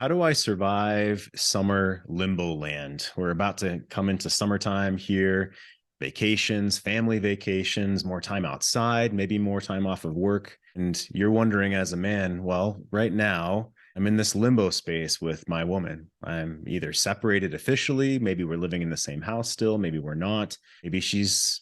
How do I survive summer limbo land? We're about to come into summertime here, vacations, family vacations, more time outside, maybe more time off of work. And you're wondering as a man, well, right now, I'm in this limbo space with my woman. I'm either separated officially, maybe we're living in the same house still, maybe we're not. Maybe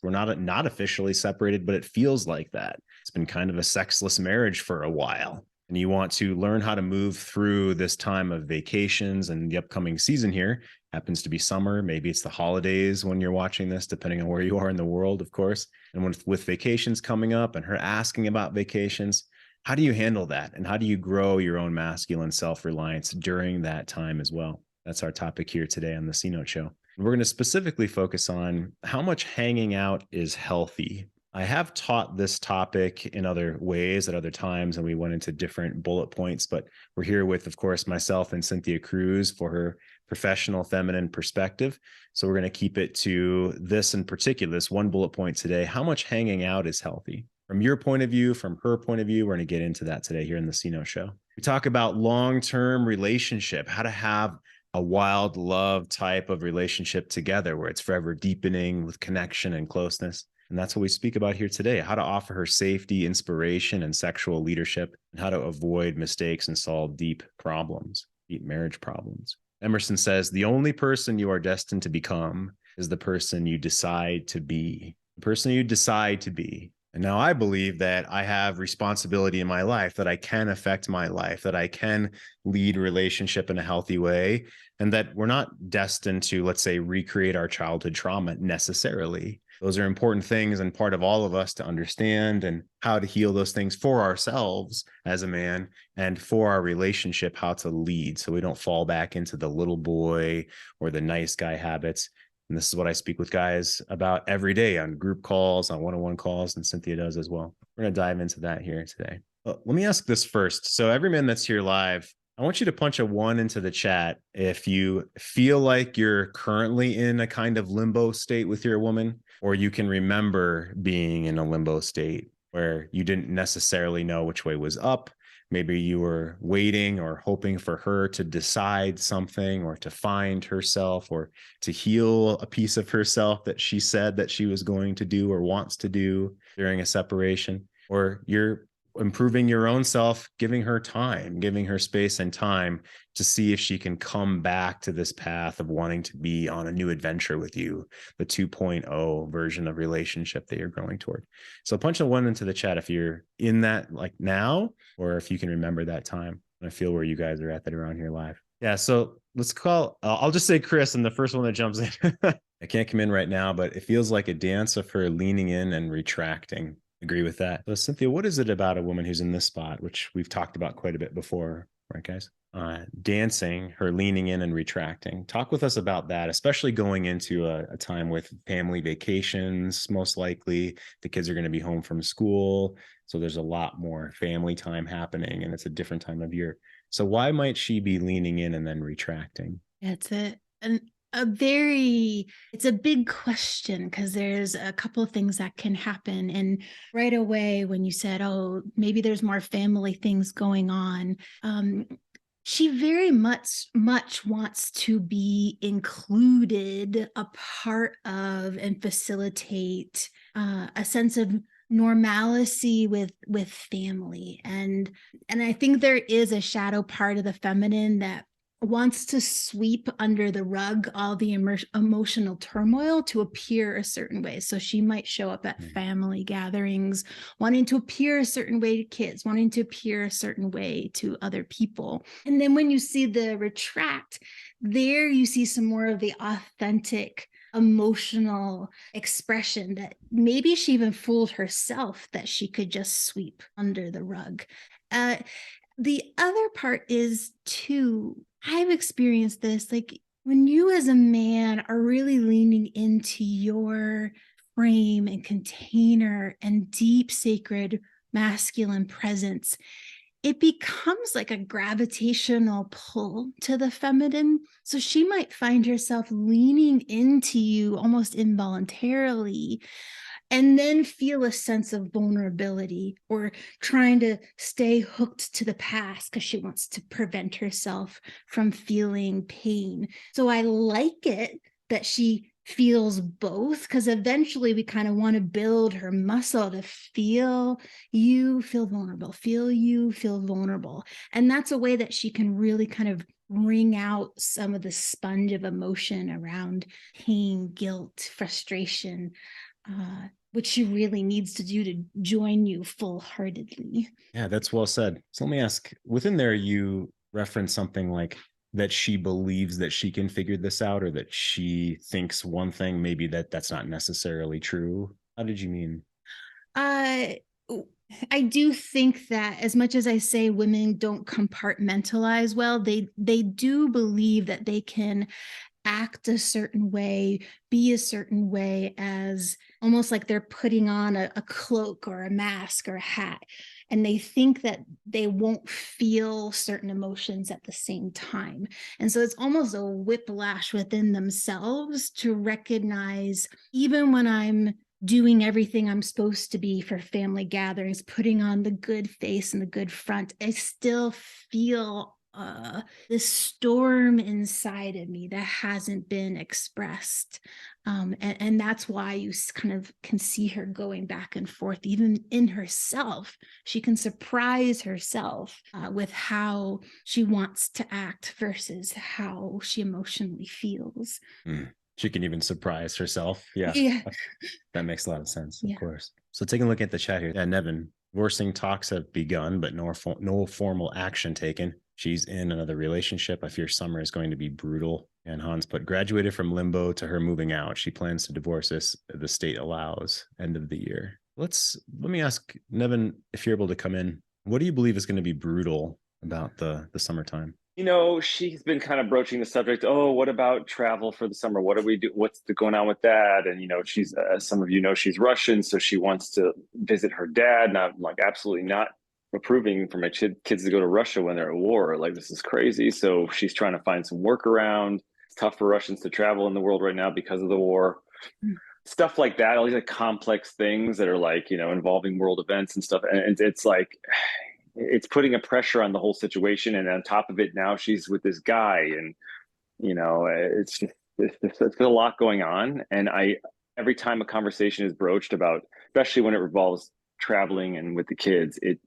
we're not officially separated, but it feels like that. It's been kind of a sexless marriage for a while, and you want to learn how to move through this time of vacations and the upcoming season here happens to be summer. Maybe it's the holidays when you're watching this, depending on where you are in the world, of course. And with vacations coming up and her asking about vacations, how do you handle that? And how do you grow your own masculine self-reliance during that time as well? That's our topic here today on the C Note Show. We're going to specifically focus on how much hanging out is healthy. I have taught this topic in other ways at other times, and we went into different bullet points, but we're here with, of course, myself and Cynthia Cruz for her professional feminine perspective. So we're going to keep it to this in particular, this one bullet point today. How much hanging out is healthy? From your point of view, from her point of view, we're going to get into that today here in the C Note Show. We talk about long-term relationship, how to have a wild love type of relationship together where it's forever deepening with connection and closeness. And that's what we speak about here today, how to offer her safety, inspiration, and sexual leadership, and how to avoid mistakes and solve deep problems, deep marriage problems. Emerson says, the only person you are destined to become is the person you decide to be. The person you decide to be. And now I believe that I have responsibility in my life, that I can affect my life, that I can lead relationship in a healthy way, and that we're not destined to, let's say, recreate our childhood trauma necessarily. Those are important things and part of all of us to understand, and how to heal those things for ourselves as a man and for our relationship, how to lead so we don't fall back into the little boy or the nice guy habits. And this is what I speak with guys about every day on group calls, on one-on-one calls, and Cynthia does as well. We're going to dive into that here today. Let me ask this first. So every man that's here live, I want you to punch a 1 into the chat if you feel like you're currently in a kind of limbo state with your woman, or you can remember being in a limbo state where you didn't necessarily know which way was up. Maybe you were waiting or hoping for her to decide something, or to find herself, or to heal a piece of herself that she said that she was going to do or wants to do during a separation. Or you're improving your own self, giving her time, giving her space and time to see if she can come back to this path of wanting to be on a new adventure with you, the 2.0 version of relationship that you're growing toward. So punch a 1 into the chat if you're in that like now, or if you can remember that time. I feel where you guys are at that are on here live. Yeah, so let's call, I'll just say Chris, and the first one that jumps in. I can't come in right now, but it feels like a dance of her leaning in and retracting. Agree with that. So Cynthia, what is it about a woman who's in this spot, which we've talked about quite a bit before, right, guys? Dancing, her leaning in and retracting. Talk with us about that, especially going into a time with family vacations. Most likely the kids are going to be home from school, so there's a lot more family time happening, and it's a different time of year. So why might she be leaning in and then retracting? It's it's a big question, because there's a couple of things that can happen. And right away, when you said, oh, maybe there's more family things going on, she very much wants to be included, a part of, and facilitate a sense of normalcy with family. And I think there is a shadow part of the feminine that wants to sweep under the rug all the emotional turmoil to appear a certain way. So she might show up at family gatherings wanting to appear a certain way to kids, wanting to appear a certain way to other people. And then when you see the retract, there you see some more of the authentic emotional expression that maybe she even fooled herself that she could just sweep under the rug. The other part is, too, I've experienced this, like when you as a man are really leaning into your frame and container and deep sacred masculine presence, it becomes like a gravitational pull to the feminine. So she might find herself leaning into you almost involuntarily, and then feel a sense of vulnerability or trying to stay hooked to the past because she wants to prevent herself from feeling pain. So I like it that she feels both, because eventually we kind of want to build her muscle to feel you feel vulnerable, feel you feel vulnerable. And that's a way that she can really kind of wring out some of the sponge of emotion around pain, guilt, frustration, which she really needs to do to join you full heartedly. Yeah, that's well said. So let me ask, within there, you reference something like that she believes that she can figure this out, or that she thinks one thing, maybe that's not necessarily true. How did you mean? Uh, I do think that as much as I say women don't compartmentalize well, they do believe that they can act a certain way, be a certain way, as almost like they're putting on a cloak or a mask or a hat. And they think that they won't feel certain emotions at the same time. And so it's almost a whiplash within themselves to recognize, even when I'm doing everything I'm supposed to be for family gatherings, putting on the good face and the good front, I still feel this storm inside of me that hasn't been expressed. And that's why you kind of can see her going back and forth, even in herself. She can surprise herself with how she wants to act versus how she emotionally feels. She can even surprise herself. Yeah. Yeah. That makes a lot of sense, of Yeah. course. So taking a look at the chat here. Yeah, Nevin, divorcing talks have begun, but no formal action taken. She's in another relationship. I fear summer is going to be brutal. And Hans put, graduated from limbo to her moving out. She plans to divorce this. The state allows end of the year. Let me ask Nevin, if you're able to come in, what do you believe is going to be brutal about the summertime? She's been kind of broaching the subject. Oh, what about travel for the summer? What do we do? What's going on with that? And, she's, as some of you know, she's Russian. So she wants to visit her dad. And I'm like, absolutely not approving for my kids to go to Russia when they're at war. Like, this is crazy. So she's trying to find some workaround. It's tough for Russians to travel in the world right now because of the war. Stuff like that, all these like complex things that are like, involving world events and stuff. And it's like, it's putting a pressure on the whole situation. And on top of it, now she's with this guy, and it's just it's a lot going on. And every time a conversation is broached about, especially when it revolves traveling and with the kids, it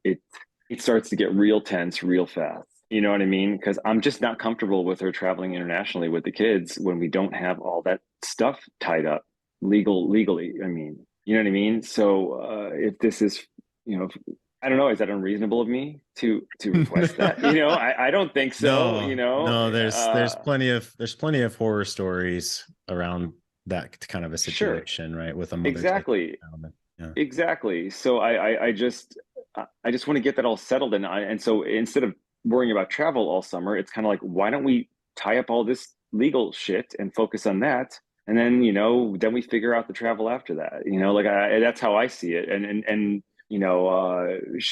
starts to get real tense real fast. You know what I mean? Because I'm just not comfortable with her traveling internationally with the kids when we don't have all that stuff tied up legally. I mean, you know what I mean? So if this is, I don't know. Is that unreasonable of me to request that? I don't think so. No. There's plenty of horror stories around that kind of a situation, sure. right? With a mother. Exactly. Yeah. Exactly. So I just want to get that all settled, and so instead of worrying about travel all summer, it's kind of like, why don't we tie up all this legal shit and focus on that, and then then we figure out the travel after that. Like that's how I see it, and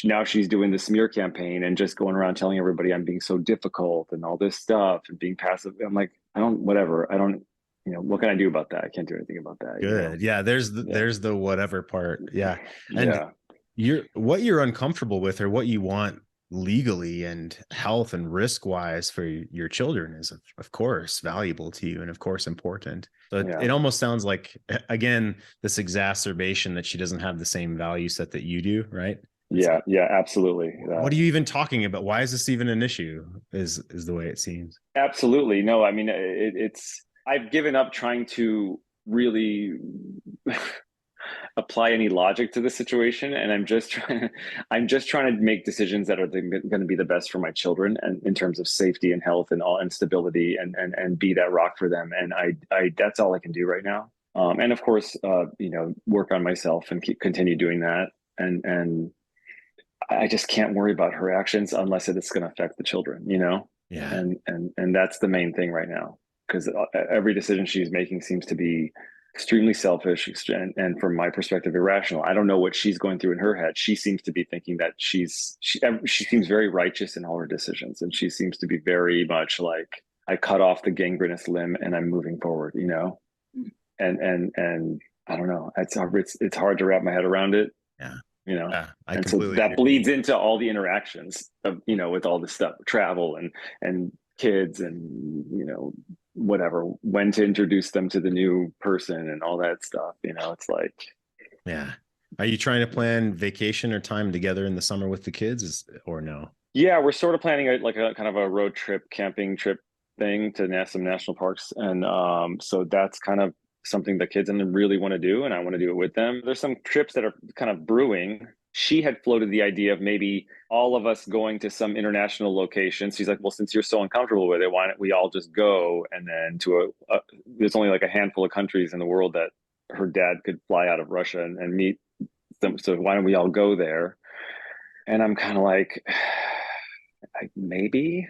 now she's doing the smear campaign and just going around telling everybody I'm being so difficult and all this stuff and being passive. I'm like, whatever. I don't, what can I do about that? I can't do anything about that. Good. Yeah. There's the whatever part. Yeah. And yeah. what you're uncomfortable with, or what you want legally and health and risk wise for your children, is of course valuable to you, and of course important. But it almost sounds like, again, this exacerbation that she doesn't have the same value set that you do, right? Yeah, absolutely. What are you even talking about? Why is this even an issue? Is the way it seems. Absolutely. No, I mean, it's I've given up trying to really apply any logic to the situation, and I'm just trying to make decisions that are going to be the best for my children, and in terms of safety and health and stability, and be that rock for them. And I that's all I can do right now. And of course, work on myself and continue doing that. And I just can't worry about her actions unless it's going to affect the children, Yeah. And that's the main thing right now, because every decision she's making seems to be extremely selfish and from my perspective, irrational. I don't know what she's going through in her head. She seems to be thinking that she seems very righteous in all her decisions. And she seems to be very much like, I cut off the gangrenous limb and I'm moving forward, and I don't know. It's hard to wrap my head around it, Yeah. you know. Yeah, I And so completely that agree. bleeds into all the interactions of, with all this stuff, travel and kids and, whatever, when to introduce them to the new person and all that stuff. It's like, Yeah. Are you trying to plan vacation or time together in the summer with the kids or no? yeah, we're sort of planning a kind of a road trip, camping trip thing to some national parks, and so that's kind of something the kids and them really want to do, and I want to do it with them. There's some trips that are kind of brewing. She had floated the idea of maybe all of us going to some international location. She's like, "Well, since you're so uncomfortable with it, why don't we all just go?" And then there's only like a handful of countries in the world that her dad could fly out of Russia and meet them. So why don't we all go there? And I'm kind of like, maybe,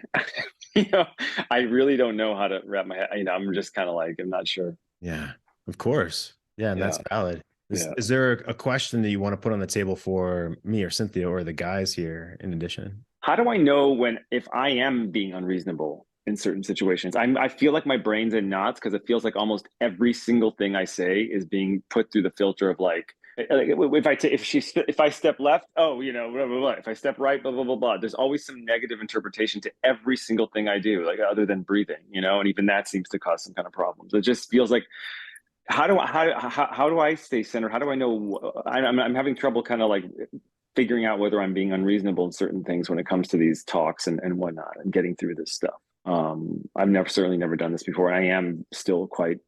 you know, I really don't know how to wrap my head. I'm just kind of like, I'm not sure. Yeah, of course. Yeah, and Yeah, that's valid. yeah. Is there a question that you want to put on the table for me or Cynthia or the guys here in addition? How do I know if I am being unreasonable in certain situations? I feel like my brain's in knots because it feels like almost every single thing I say is being put through the filter of like if I step left, oh, blah, blah, blah. If I step right, blah blah blah blah. There's always some negative interpretation to every single thing I do, like other than breathing, and even that seems to cause some kind of problems. It just feels like how do I stay centered? How do I know? I'm having trouble kind of like figuring out whether I'm being unreasonable in certain things when it comes to these talks and whatnot and getting through this stuff. I've certainly never done this before. I am still quite,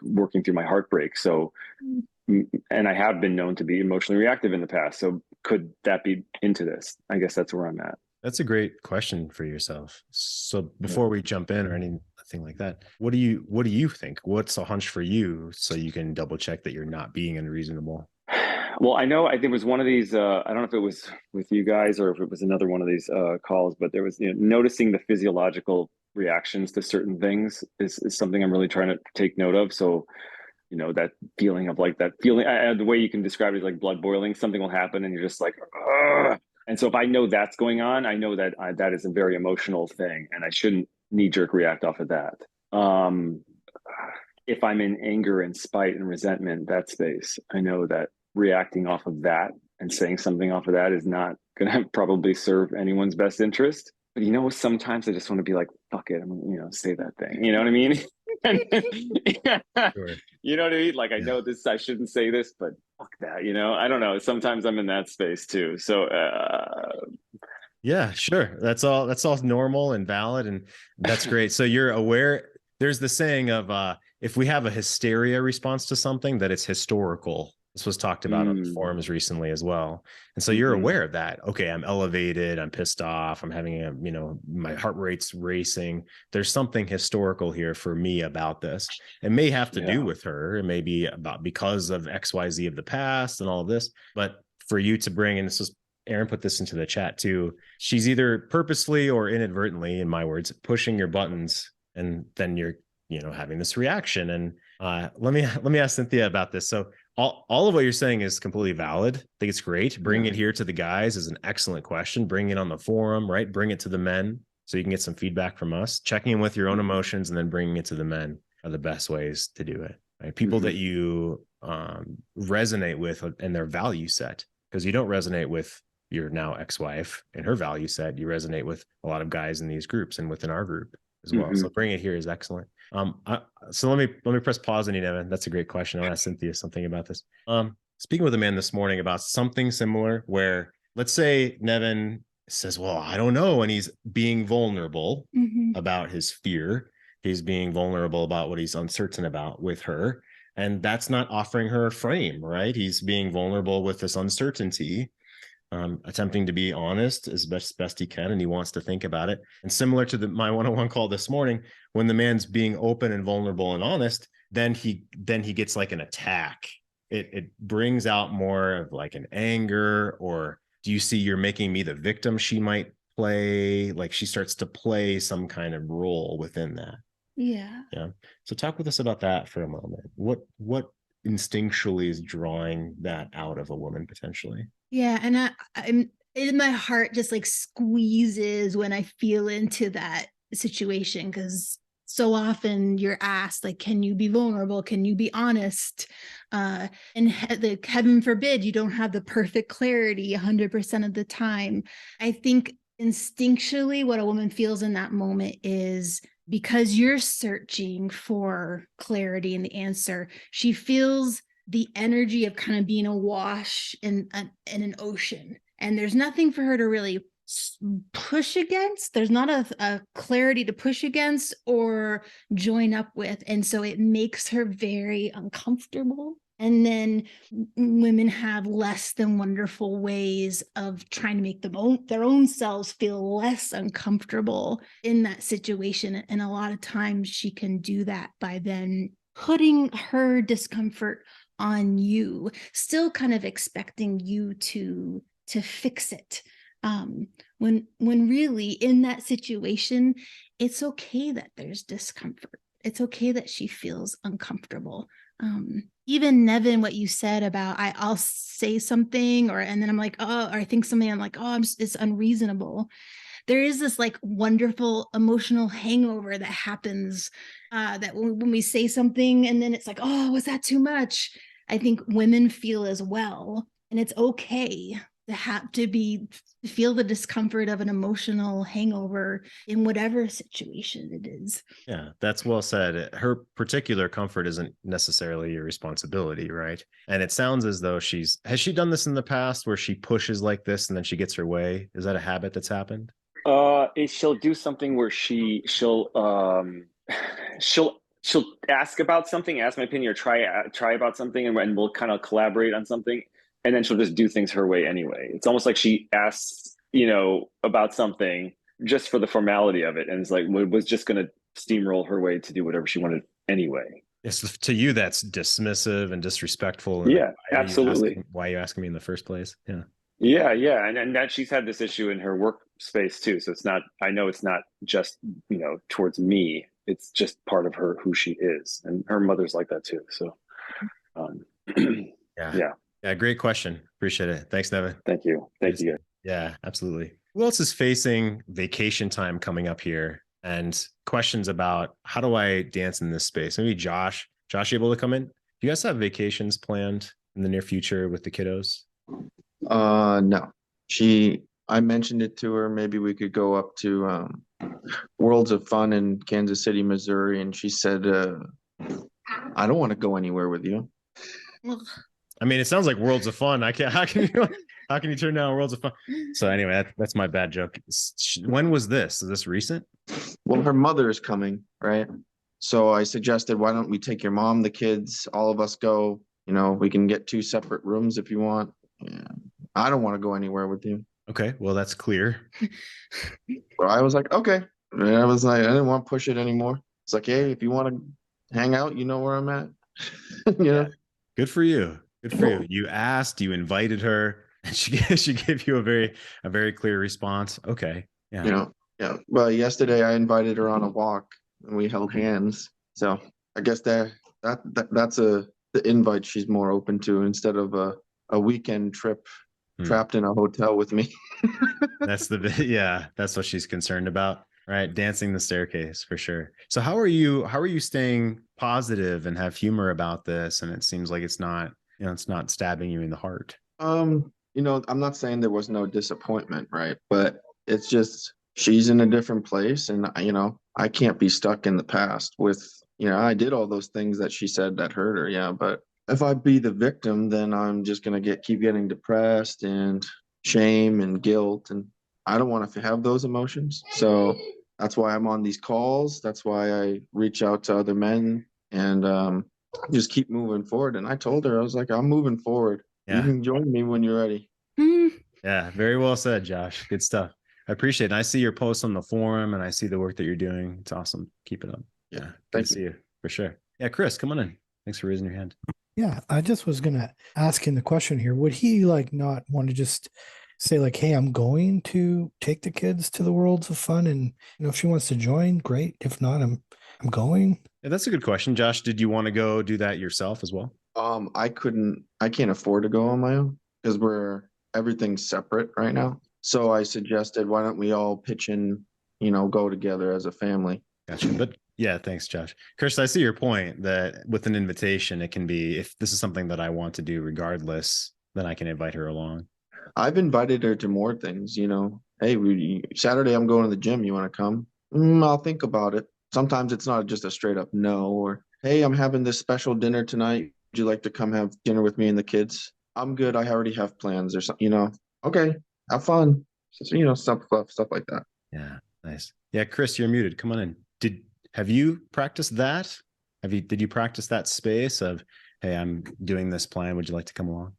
working through my heartbreak. So, and I have been known to be emotionally reactive in the past. So could that be into this? I guess that's where I'm at. That's a great question for yourself. So Yeah. before we jump in or anything like that, what do you think? What's a hunch for you so you can double check that you're not being unreasonable? Well, I know I think it was one of these. I don't know if it was with you guys or if it was another one of these calls, but there was noticing the physiological reactions to certain things is something I'm really trying to take note of. So that feeling of like that feeling, the way you can describe it is like blood boiling. Something will happen and you're just like, ugh. And so if I know that's going on, I know that that is a very emotional thing, and I shouldn't knee jerk react off of that. Um, if I'm in anger and spite and resentment, that space, I know that reacting off of that and saying something off of that is not going to probably serve anyone's best interest. But sometimes I just want to be like, fuck it, I'm say that thing. You know what I mean? Sure. You know what I mean? Like, I Yeah. know this, I shouldn't say this, but fuck that. I don't know. Sometimes I'm in that space too. So, Yeah, sure. That's all normal and valid, and that's great. So you're aware. There's the saying of if we have a hysteria response to something, that it's historical. This was talked about on the forums recently as well. And so you're aware of that. Okay, I'm elevated, I'm pissed off, I'm having my heart rate's racing. There's something historical here for me about this. It may have to do with her. It may be about because of XYZ of the past and all of this. But for you to bring, and this is Aaron put this into the chat too. She's either purposely or inadvertently, in my words, pushing your buttons, and then you're, having this reaction. And let me ask Cynthia about this. So all of what you're saying is completely valid. I think it's great. Bring it here to the guys is an excellent question. Bring it on the forum, right? Bring it to the men so you can get some feedback from us. Checking in with your own emotions and then bringing it to the men are the best ways to do it. Right? People that you resonate with and their value set, because you don't resonate with your now ex-wife and her value set. You resonate with a lot of guys in these groups and within our group as well. So bring it here is excellent. So let me press pause on you, Nevin. That's a great question. I'll ask Cynthia something about this. Speaking with a man this morning about something similar, where let's say Nevin says, well, I don't know. And he's being vulnerable about his fear. He's being vulnerable about what he's uncertain about with her. And that's not offering her a frame, right? He's being vulnerable with this uncertainty, attempting to be honest as best he can, and he wants to think about it. And similar to my one-on-one call this morning, when the man's being open and vulnerable and honest, then he gets like an attack. It brings out more of like an anger, or do you see you're making me the victim she might play? Like she starts to play some kind of role within that. Yeah. So talk with us about that for a moment. What instinctually is drawing that out of a woman potentially? Yeah. And I'm in my heart just like squeezes when I feel into that situation, because so often you're asked, like, can you be vulnerable? Can you be honest? And heaven forbid you don't have the perfect clarity 100% of the time. I think instinctually what a woman feels in that moment is, because you're searching for clarity in the answer, she feels the energy of kind of being awash in an ocean. And there's nothing for her to really push against. There's not a clarity to push against or join up with. And so it makes her very uncomfortable. And then women have less than wonderful ways of trying to make their own selves feel less uncomfortable in that situation. And a lot of times she can do that by then putting her discomfort on you, still kind of expecting you to fix it. When really in that situation, it's okay that there's discomfort. It's okay that she feels uncomfortable. Even Nevin, what you said about I'll say something and then I'm like, oh, or I think something, I'm like, oh, it's unreasonable. There is this like wonderful emotional hangover that happens that when we say something and then it's like, oh, was that too much? I think women feel as well. And it's okay to have to feel the discomfort of an emotional hangover in whatever situation it is. Yeah, that's well said. Her particular comfort isn't necessarily your responsibility, right? And it sounds as though has she done this in the past where she pushes like this and then she gets her way? Is that a habit that's happened? She'll do something where she'll ask about something, ask my opinion, or try about something, and we'll kind of collaborate on something, and then she'll just do things her way anyway. It's almost like she asks, about something just for the formality of it, and it's like was just going to steamroll her way to do whatever she wanted anyway. Yes, to you that's dismissive and disrespectful. And yeah, absolutely. Why are you asking me in the first place? Yeah. Yeah, and that she's had this issue in her workspace too. So I know it's not just towards me. It's just part of her, who she is, and her mother's like that too. So, yeah, great question. Appreciate it. Thanks, Nevin. Thank you. Yeah, absolutely. Who else is facing vacation time coming up here and questions about how do I dance in this space? Maybe Josh, you able to come in? Do you guys have vacations planned in the near future with the kiddos? No. I mentioned it to her. Maybe we could go up to Worlds of Fun in Kansas City, Missouri, and she said, "I don't want to go anywhere with you." I mean, it sounds like Worlds of Fun. How can you turn down Worlds of Fun? So anyway, that's my bad joke. When was this? Is this recent? Well, her mother is coming, right? So I suggested, why don't we take your mom, the kids, all of us go. We can get 2 separate rooms if you want. Yeah. I don't want to go anywhere with you. Okay, well, that's clear. But I was like, okay. And I didn't want to push it anymore. It's like, hey, if you want to hang out, you know where I'm at. Yeah. Good for you. Good for you. You asked, you invited her, and she gave you a very clear response. Okay. Yeah. Yeah. Well, yesterday I invited her on a walk and we held hands. So I guess that's the invite she's more open to instead of a weekend trip trapped in a hotel with me. That's what she's concerned about, right? Dancing the staircase for sure. So how are you staying positive and have humor about this? And it seems like it's not stabbing you in the heart. I'm not saying there was no disappointment, right? But it's just, she's in a different place, and I can't be stuck in the past with, I did all those things that she said that hurt her. Yeah. But if I be the victim, then I'm just going to keep getting depressed and shame and guilt. And I don't want to have those emotions. So that's why I'm on these calls. That's why I reach out to other men and just keep moving forward. And I told her, I was like, I'm moving forward. Yeah. You can join me when you're ready. Yeah. Very well said, Josh. Good stuff. I appreciate it. And I see your posts on the forum and I see the work that you're doing. It's awesome. Keep it up. Yeah. Good to see you for sure. Yeah. Chris, come on in. Thanks for raising your hand. Yeah, I just was going to ask him the question here. Would he not want to just say hey, I'm going to take the kids to the Worlds of Fun, and if she wants to join, great. If not, I'm going. Yeah, that's a good question. Josh, did you want to go do that yourself as well? I can't afford to go on my own because everything's separate right now. So I suggested, why don't we all pitch in, go together as a family. Gotcha. Yeah, thanks, Josh. Chris, I see your point that with an invitation, it can be, if this is something that I want to do regardless, then I can invite her along. I've invited her to more things, you know. Hey, Saturday I'm going to the gym. You want to come? I'll think about it. Sometimes it's not just a straight up no, or hey, I'm having this special dinner tonight. Would you like to come have dinner with me and the kids? I'm good. I already have plans or something, you know. Okay, have fun. So, you know, stuff like that. Yeah, nice. Yeah, Chris, you're muted. Come on in. Have you practiced that? Did you practice that space of, hey, I'm doing this plan. Would you like to come along?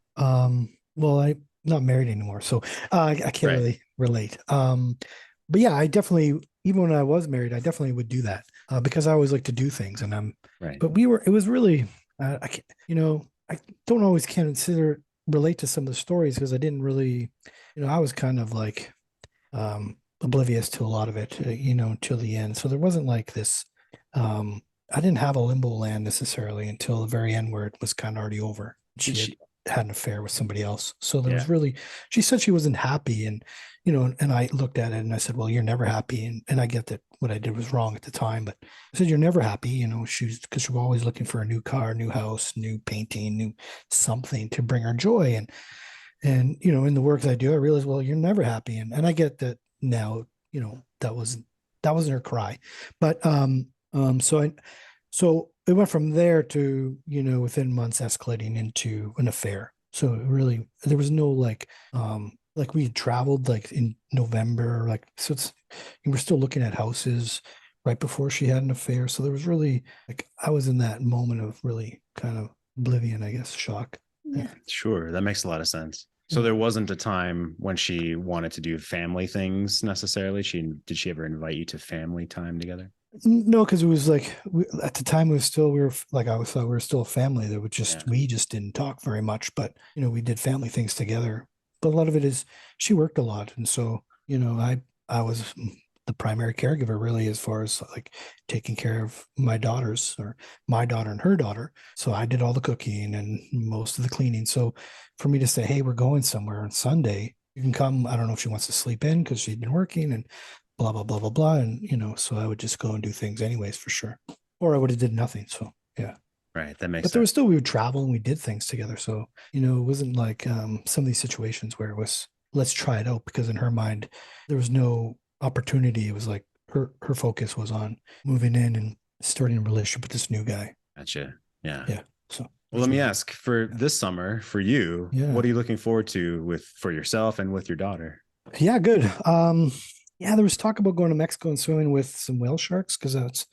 Well, I'm not married anymore, so I can't Right. really relate. But yeah, I definitely, even when I was married, I definitely would do that because I always like to do things, and Right. but it was really, I can't, you know, I don't always relate to some of the stories because I didn't really, you know, I was kind of like, oblivious to a lot of it, you know, until the end. So there wasn't like this, I didn't have a Limbo-land necessarily until the very end where it was kind of already over. She had an affair with somebody else. So there was really, she said she wasn't happy. And, you know, and I looked at it and I said, well, you're never happy. And I get that what I did was wrong at the time, but I said, you're never happy, you know, because she was always looking for a new car, new house, new painting, new something to bring her joy. And, you know, in the work that I do, I realized, well, you're never happy. And I get that now, you know, that wasn't her cry, but, so it went from there to, you know, within months escalating into an affair. So it really, there was no like we had traveled like in November, like, so we're still looking at houses right before she had an affair. So there was really like, I was in that moment of really kind of oblivion, I guess, shock. Yeah. Sure. That makes a lot of sense. So there wasn't a time when she wanted to do family things necessarily. Did she ever invite you to family time together? No, because it was like at the time we were like I thought we were still a family that would just we just didn't talk very much, but you know we did family things together. But a lot of it is she worked a lot, and so you know I was the primary caregiver really as far as like taking care of my daughters or my daughter and her daughter. So I did all the cooking and most of the cleaning. So for me to say, hey, we're going somewhere on Sunday, you can come. I don't know if she wants to sleep in because she'd been working and blah, blah, blah, blah, blah. And, you know, so I would just go and do things anyways, for sure. Or I would have did nothing. So, yeah. Right. That makes but sense. There was still, we would travel and we did things together. So, you know, it wasn't like some of these situations where it was, let's try it out, because in her mind, there was no opportunity. It was like her focus was on moving in and starting a relationship with this new guy. Gotcha. Yeah. Yeah. So, well, let me ask, for this summer, for you, what are you looking forward to for yourself and with your daughter? Yeah, good. Yeah, there was talk about going to Mexico and swimming with some whale sharks because that's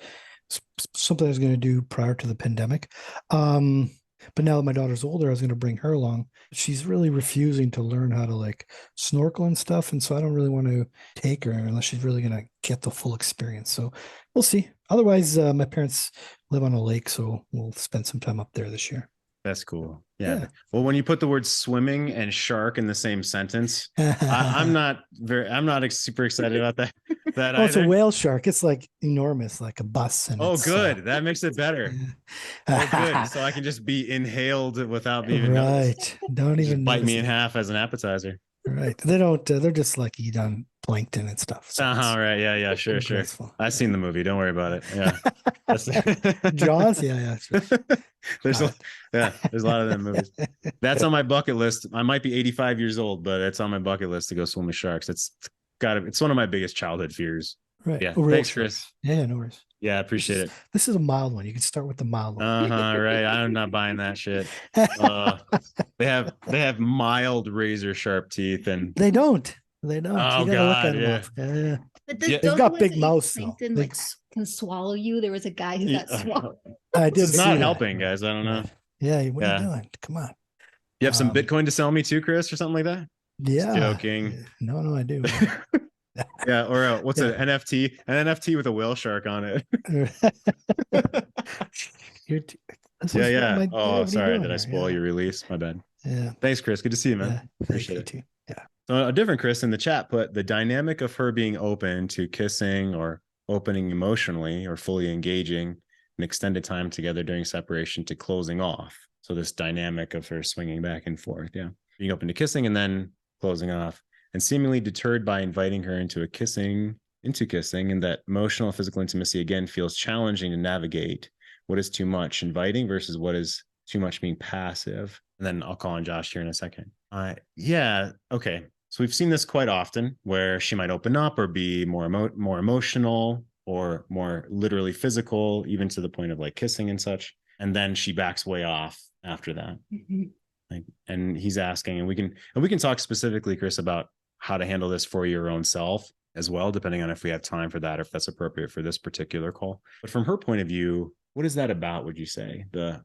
something I was going to do prior to the pandemic. But now that my daughter's older, I was going to bring her along. She's really refusing to learn how to like snorkel and stuff. And so I don't really want to take her unless she's really going to get the full experience. So we'll see. Otherwise, my parents live on a lake, so we'll spend some time up there this year. That's cool. Yeah. Well, when you put the words swimming and shark in the same sentence, I'm not super excited about that. Oh, it's a whale shark. It's like enormous, like a bus. And good. That makes it better. Good. So I can just be inhaled without even right. Don't even bite me in half as an appetizer. Right. They don't. They're just like eat on plankton and stuff. So right. Yeah. Sure. I've seen the movie. Don't worry about it. Yeah. Jaws. Yeah. Sure. There's a lot of them movies. That's on my bucket list. I might be 85 years old, but it's on my bucket list to go swim with sharks. It's one of my biggest childhood fears. Right. Yeah. Thanks, Chris. Yeah, no worries. Yeah, I appreciate it. This is a mild one. You can start with the mild one. Right. I'm not buying that shit. They have mild razor sharp teeth, and they don't. Oh, you God, yeah. But they've got big mouths though. Like can swallow you. There was a guy who got swallowed. I did. It's not helping, guys. I don't know. Yeah. What are you doing? Come on. You have some Bitcoin to sell me too, Chris, or something like that? Yeah. Just joking. No, I do. Yeah, or what's an NFT? An NFT with a whale shark on it. Yeah. Oh, sorry. Did I spoil your release? My bad. Yeah. Thanks, Chris. Good to see you, man. Appreciate it. Too. Yeah. So a different Chris in the chat put the dynamic of her being open to kissing or opening emotionally or fully engaging an extended time together during separation to closing off. So this dynamic of her swinging back and forth. Yeah. Being open to kissing and then closing off, and seemingly deterred by inviting her into a kissing into kissing, and that emotional physical intimacy again feels challenging to navigate. What is too much inviting versus what is too much being passive? And then I'll call on Josh here in a second. Yeah. Okay. So we've seen this quite often where she might open up or be more emotional or more literally physical, even to the point of like kissing and such. And then she backs way off after that. Mm-hmm. Like, and he's asking, and we can talk specifically, Chris, about how to handle this for your own self as well, depending on if we have time for that, or if that's appropriate for this particular call. But from her point of view, what is that about, would you say?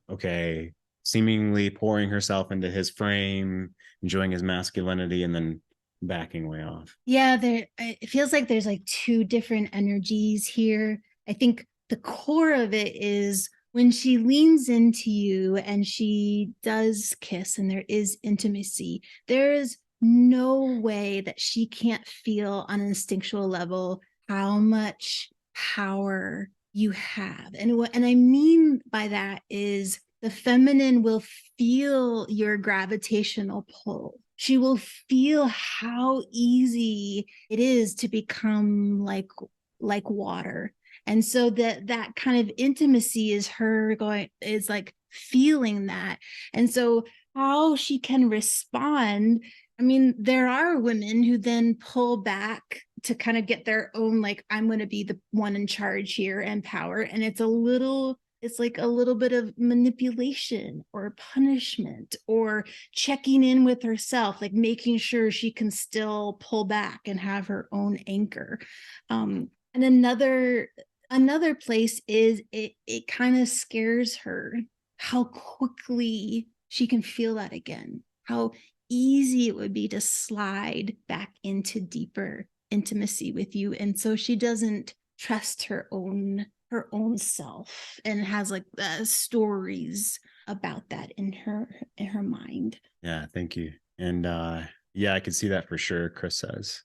Okay, seemingly pouring herself into his frame, enjoying his masculinity, and then backing way off. Yeah, it feels like there's like two different energies here. I think the core of it is when she leans into you and she does kiss and there is intimacy, there is no way that she can't feel on an instinctual level how much power you have. And what I mean by that is the feminine will feel your gravitational pull. She will feel how easy it is to become like water. And so that kind of intimacy is like feeling that. And so how she can respond, I mean, there are women who then pull back to kind of get their own, like, I'm going to be the one in charge here and power. And it's like a little bit of manipulation or punishment or checking in with herself, like making sure she can still pull back and have her own anchor. And another place is it kind of scares her how quickly she can feel that again, how easy it would be to slide back into deeper intimacy with you. And so she doesn't trust her own self and has like stories about that in her mind. Yeah, thank you. And yeah, I can see that for sure, Chris says.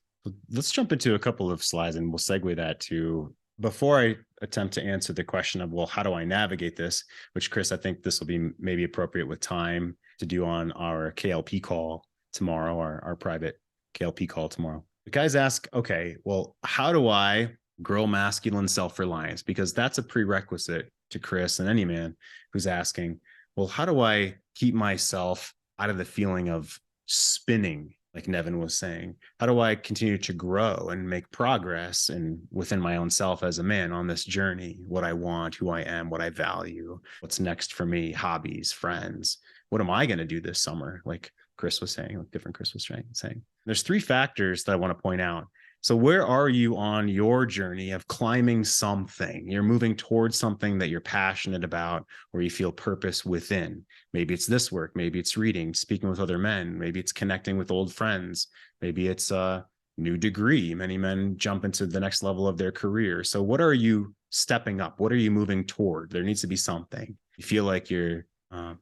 Let's jump into a couple of slides and we'll segue that to, before I attempt to answer the question of, well, how do I navigate this? Which, Chris, I think this will be maybe appropriate with time to do on our KLP call tomorrow, our private KLP call tomorrow. The guys ask, okay, well, how do I grow masculine self-reliance? Because that's a prerequisite to Chris and any man who's asking, well, how do I keep myself out of the feeling of spinning, like Nevin was saying? How do I continue to grow and make progress and within my own self as a man on this journey, what I want, who I am, what I value, what's next for me, hobbies, friends? What am I going to do this summer? Like Chris was saying, like different Chris was saying. There's three factors that I want to point out. So where are you on your journey of climbing something? You're moving towards something that you're passionate about, where you feel purpose within. Maybe it's this work, maybe it's reading, speaking with other men, maybe it's connecting with old friends, maybe it's a new degree. Many men jump into the next level of their career. So what are you stepping up? What are you moving toward? There needs to be something. You feel like you're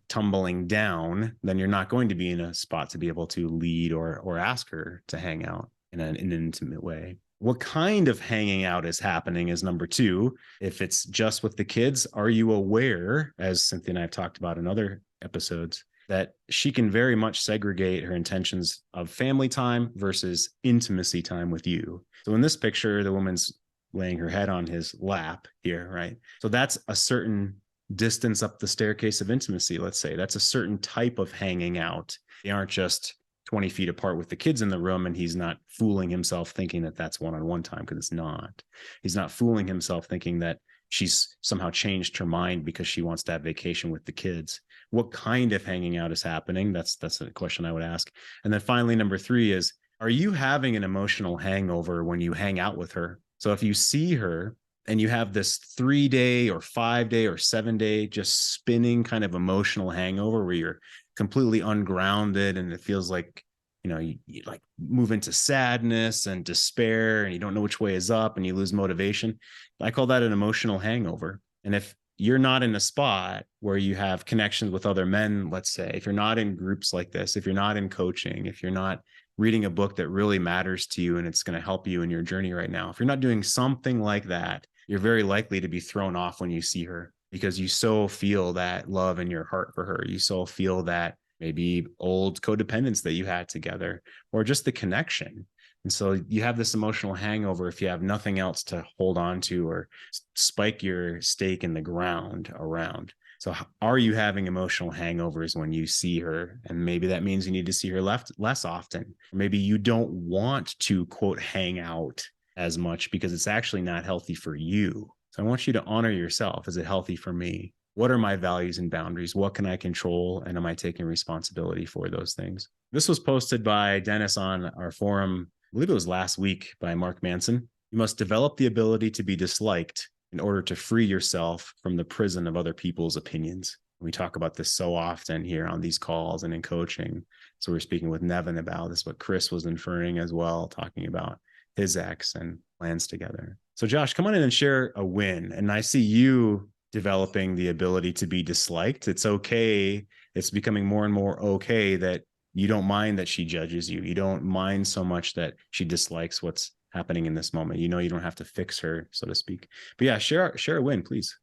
tumbling down, then you're not going to be in a spot to be able to lead or ask her to hang out in an intimate way. What kind of hanging out is happening is number two. If it's just with the kids, are you aware, as Cynthia and I have talked about in other episodes, that she can very much segregate her intentions of family time versus intimacy time with you? So in this picture, the woman's laying her head on his lap here, right? So that's a certain distance up the staircase of intimacy, let's say. That's a certain type of hanging out. They aren't just 20 feet apart with the kids in the room, and he's not fooling himself thinking that that's one-on-one time, because it's not. He's not fooling himself thinking that she's somehow changed her mind because she wants to have vacation with the kids. What kind of hanging out is happening? That's a question I would ask. And then finally, number three is, are you having an emotional hangover when you hang out with her? So if you see her and you have this 3-day or 5-day or 7-day just spinning kind of emotional hangover where you're completely ungrounded and it feels like, you like move into sadness and despair and you don't know which way is up and you lose motivation. I call that an emotional hangover. And if you're not in a spot where you have connections with other men, let's say, if you're not in groups like this, if you're not in coaching, if you're not reading a book that really matters to you and it's going to help you in your journey right now, if you're not doing something like that, you're very likely to be thrown off when you see her, because you so feel that love in your heart for her. You so feel that maybe old codependence that you had together, or just the connection And so you have this emotional hangover if you have nothing else to hold on to or spike your stake in the ground around. So are you having emotional hangovers when you see her? And maybe that means you need to see her less often. Maybe you don't want to, quote, hang out as much because it's actually not healthy for you. So I want you to honor yourself. Is it healthy for me? What are my values and boundaries? What can I control? And am I taking responsibility for those things? This was posted by Dennis on our forum. I believe it was last week by Mark Manson. You must develop the ability to be disliked in order to free yourself from the prison of other people's opinions. We talk about this so often here on these calls and in coaching. So we're speaking with Nevin about this, what Chris was inferring as well, talking about his ex and plans together. So Josh, come on in and share a win. And I see you developing the ability to be disliked. It's okay. It's becoming more and more okay that you don't mind that she judges you. You don't mind so much that she dislikes what's happening in this moment. You know, you don't have to fix her, so to speak. But yeah, share a win, please.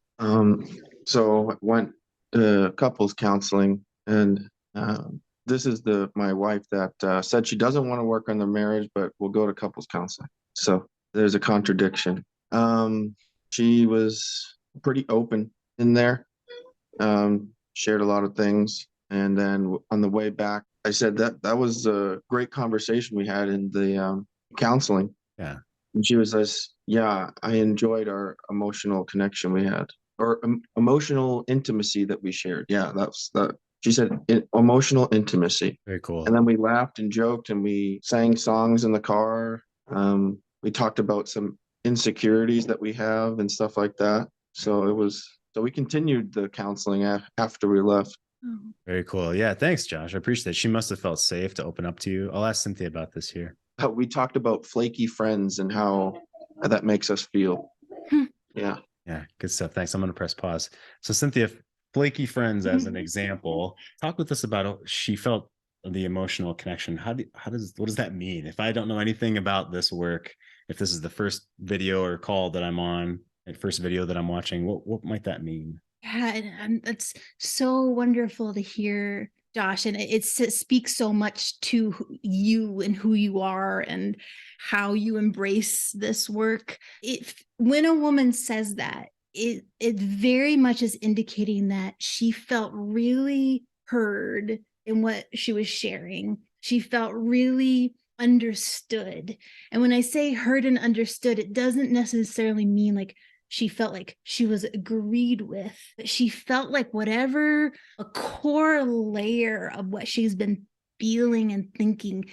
So I went couples counseling, and this is my wife that said she doesn't want to work on their marriage, but will go to couples counseling. So there's a contradiction. She was pretty open in there, shared a lot of things. And then on the way back, I said that was a great conversation we had in the counseling. Yeah. And she was like, yeah, I enjoyed our emotional connection we had, or emotional intimacy that we shared. Yeah, that's that. She said emotional intimacy. Very cool. And then we laughed and joked and we sang songs in the car. We talked about some insecurities that we have and stuff like that. So we continued the counseling after we left. Very cool. Yeah. Thanks, Josh. I appreciate it. She must have felt safe to open up to you. I'll ask Cynthia about this here. We talked about flaky friends and how that makes us feel. Yeah. Yeah. Good stuff. Thanks. I'm going to press pause. So Cynthia, flaky friends as an example, talk with us about she felt the emotional connection. What does that mean? If I don't know anything about this work, if this is the first video or call that I'm on, and first video that I'm watching, what might that mean? Yeah, and it's so wonderful to hear, Josh, and it speaks so much to you and who you are and how you embrace this work. When a woman says that, it very much is indicating that she felt really heard in what she was sharing. She felt really understood. And when I say heard and understood, it doesn't necessarily mean like she felt like she was agreed with, but she felt like whatever a core layer of what she's been feeling and thinking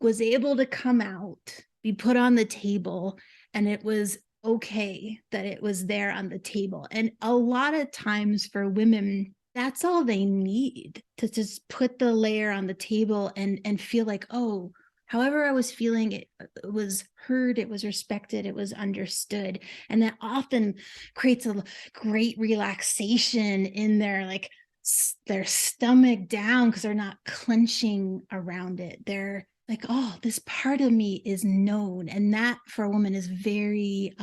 was able to come out, be put on the table, and it was okay that it was there on the table. And a lot of times for women, that's all they need, to just put the layer on the table and feel like, oh, however I was feeling, it was heard, it was respected, it was understood. And that often creates a great relaxation in their stomach down, because they're not clenching around it. They're like, oh, this part of me is known. And that for a woman is very,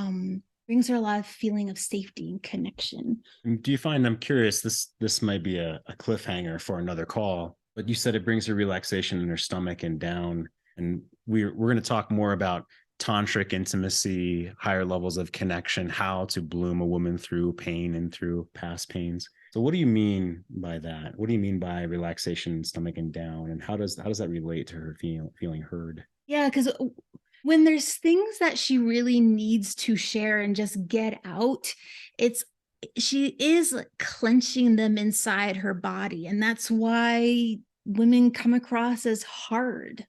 brings her a lot of feeling of safety and connection. Do you find, I'm curious, this might be a cliffhanger for another call, but you said it brings her relaxation in her stomach and down. And we're going to talk more about tantric intimacy, higher levels of connection, how to bloom a woman through pain and through past pains. So what do you mean by that? What do you mean by relaxation, stomach and down? And how does that relate to her feeling heard? Yeah, because when there's things that she really needs to share and just get out, she is clenching them inside her body. And that's why women come across as hard,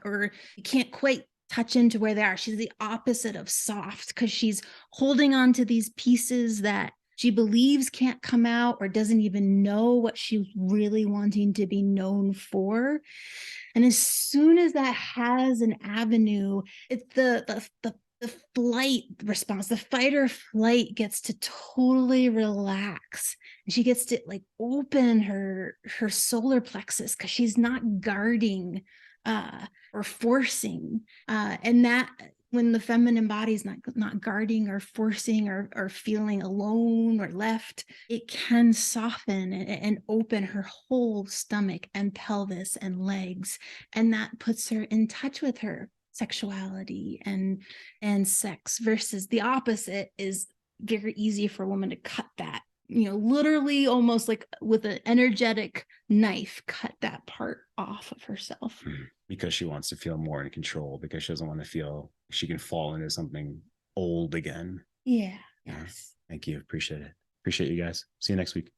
or you can't quite touch into where they are. She's the opposite of soft, because she's holding on to these pieces that she believes can't come out, or doesn't even know what she's really wanting to be known for. And as soon as that has an avenue, it's the flight response, the fight or flight gets to totally relax. And she gets to like open her solar plexus, because she's not guarding or forcing. And that when the feminine body is not guarding or forcing or feeling alone or left, it can soften and open her whole stomach and pelvis and legs. And that puts her in touch with her sexuality and sex, versus the opposite is very easy for a woman to cut that, literally almost like with an energetic knife, cut that part off of herself. Because she wants to feel more in control, because she doesn't want to feel she can fall into something old again. Yeah. Yeah. Yes. Thank you. Appreciate it. Appreciate you guys. See you next week.